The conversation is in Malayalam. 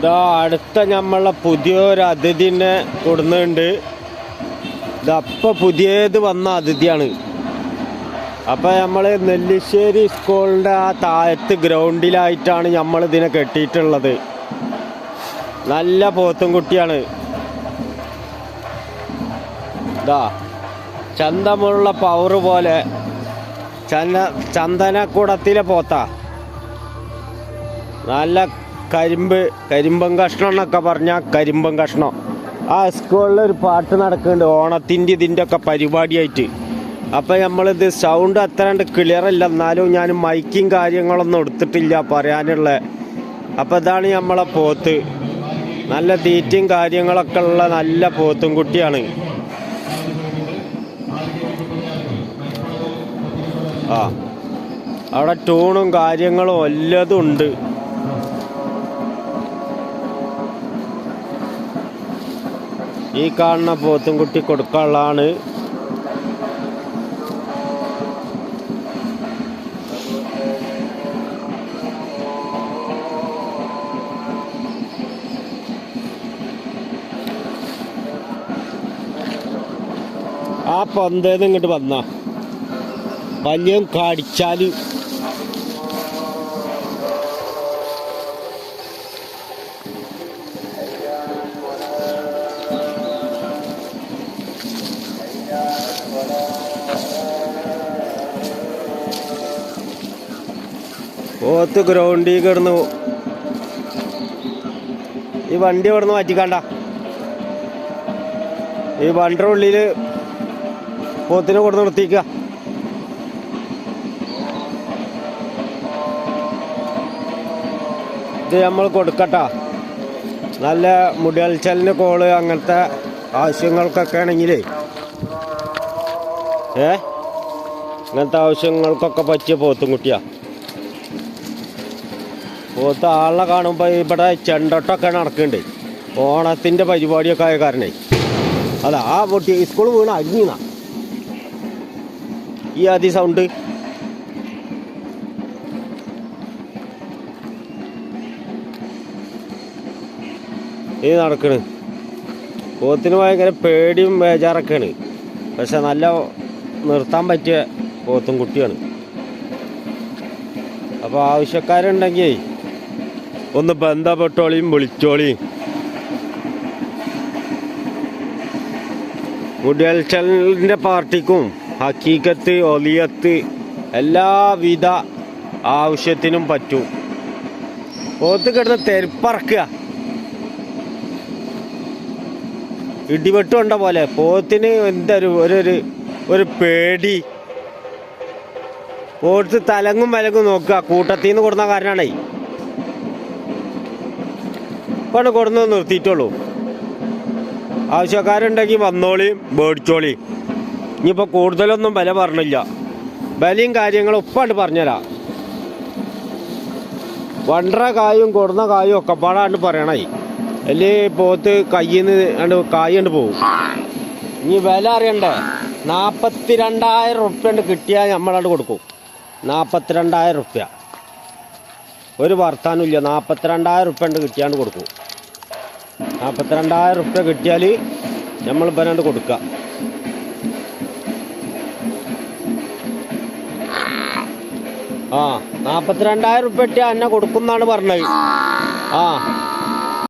ഇതാ അടുത്ത നമ്മളെ പുതിയൊരു അതിഥിനെ കൊടുക്കുന്നുണ്ട്. ഇതപ്പോൾ പുതിയത് വന്ന അതിഥിയാണ്. അപ്പോൾ നമ്മൾ നെല്ലിശ്ശേരി സ്കൂളിൻ്റെ ആ താഴത്ത് ഗ്രൗണ്ടിലായിട്ടാണ് നമ്മൾ ഇതിനെ കെട്ടിയിട്ടുള്ളത്. നല്ല പോത്തും കുട്ടിയാണ്. ഇതാ ചന്തമുള്ള പവറ് പോലെ ചന്ദനക്കുടത്തിലെ പോത്താ. നല്ല കരിമ്പൻ കഷ്ണം എന്നൊക്കെ പറഞ്ഞാൽ കരിമ്പൻ കഷ്ണം. ആ സ്കൂളിലൊരു പാട്ട് നടക്കുന്നുണ്ട് ഓണത്തിൻ്റെ ഇതിൻ്റെ ഒക്കെ പരിപാടിയായിട്ട്. അപ്പോൾ നമ്മളിത് സൗണ്ട് അത്ര ക്ലിയർ അല്ല, എന്നാലും ഞാൻ മൈക്കും കാര്യങ്ങളൊന്നും എടുത്തിട്ടില്ല പറയാനുള്ള. അപ്പോൾ ഇതാണ് നമ്മളെ പോത്ത്. നല്ല തീറ്റയും കാര്യങ്ങളൊക്കെ ഉള്ള നല്ല പോത്തും കുട്ടിയാണ്. ആ അവിടെ ടൂണും കാര്യങ്ങളും വല്ലതും ഉണ്ട്. ഈ കാണുന്ന പോത്തും കുട്ടി കൊടുക്കാനുള്ളതാണ്. ആ പൊന്തേന്ന് ഇങ്ങോട്ട് വന്ന വലിയ കടിച്ചാൽ പോത്ത് ഗ്രൗണ്ടിൽ കിടന്നു. ഈ വണ്ടി അവിടെ നിന്ന് മാറ്റിക്കണ്ട. ഈ വണ്ടിയുടെ ഉള്ളിൽ പോത്തിനെ കൊണ്ട് നിർത്തിക്കുക. ഇത് നമ്മൾ കൊടുക്കട്ടാ. നല്ല മുടിയൽച്ചലിന് കോള് അങ്ങനത്തെ ആവശ്യങ്ങൾക്കൊക്കെ ആണെങ്കിലേ അങ്ങനത്തെ ആവശ്യങ്ങൾക്കൊക്കെ പറ്റിയ പോത്തും കുട്ടിയാ. പോത്ത് ആളെ കാണുമ്പോൾ ഇവിടെ ചെണ്ടോട്ടൊക്കെ നടക്കുന്നുണ്ട്. ഓണത്തിൻ്റെ പരിപാടിയൊക്കെ ആയ കാരണേ അതാ ആ പൊട്ടി സ്കൂൾ വീണ അരിഞ്ഞാ ഈ ആദ്യ സൗണ്ട്. ഈ നടക്കണ് പോത്തിന് ഭയങ്കര പേടിയും ബേജാറൊക്കെയാണ്. പക്ഷെ നല്ല നിർത്താൻ പറ്റിയ പോത്തും കുട്ടിയാണ്. അപ്പോൾ ആവശ്യക്കാരുണ്ടെങ്കിൽ ഒന്ന് ബന്ധപ്പെട്ടോളിയും വിളിച്ചോളിയും. മുടിയൽച്ചലിൻ്റെ പാർട്ടിക്കും ഹക്കീക്കത്ത് ഒലിയത്ത് എല്ലാവിധ ആവശ്യത്തിനും പറ്റും. പോത്ത് കിടന്ന് തെരുപ്പറക്കുക. ഇടിവെട്ടുണ്ട പോലെ പോത്തിന് എന്തൊരു ഒരു പേടി. പോത്ത് തലങ്ങും വിലങ്ങും നോക്കുക. കൂട്ടത്തിൽ നിന്ന് കൊടുന്ന കാരണമാണേ ഇപ്പം കൊടുന്ന് നിർത്തിയിട്ടുള്ളൂ. ആവശ്യക്കാരുണ്ടെങ്കിൽ വന്നോളിയും മേടിച്ചോളിയും. ഇനിയിപ്പോൾ കൂടുതലൊന്നും വില പറഞ്ഞില്ല. വിലയും കാര്യങ്ങളും ഉപ്പാണ്ട് പറഞ്ഞുതരാം. വണ്ടറ കായും കൊടുന്ന കായും ഒക്കെ പാടാണ്ട് പറയണേ. അല്ലേ പോത്ത് കയ്യിൽ നിന്ന് കായ് കൊണ്ട് പോകും. ഇനി വില അറിയണ്ടേ? 42,000 റുപ്യ കിട്ടിയാൽ നമ്മളാണ്ട് കൊടുക്കും. 42,000 റുപ്യ ഒരു വർത്താനുമില്ല. 42,000 റുപ്യ കിട്ടിയാണ്ട് കൊടുക്കും. 42,000 റുപ്യ കിട്ടിയാൽ നമ്മൾ ഇവനാണ്ട് കൊടുക്കുക. ആ 42,000 റുപ്യ കിട്ടിയാൽ എന്നെ കൊടുക്കും എന്നാണ് പറഞ്ഞത്.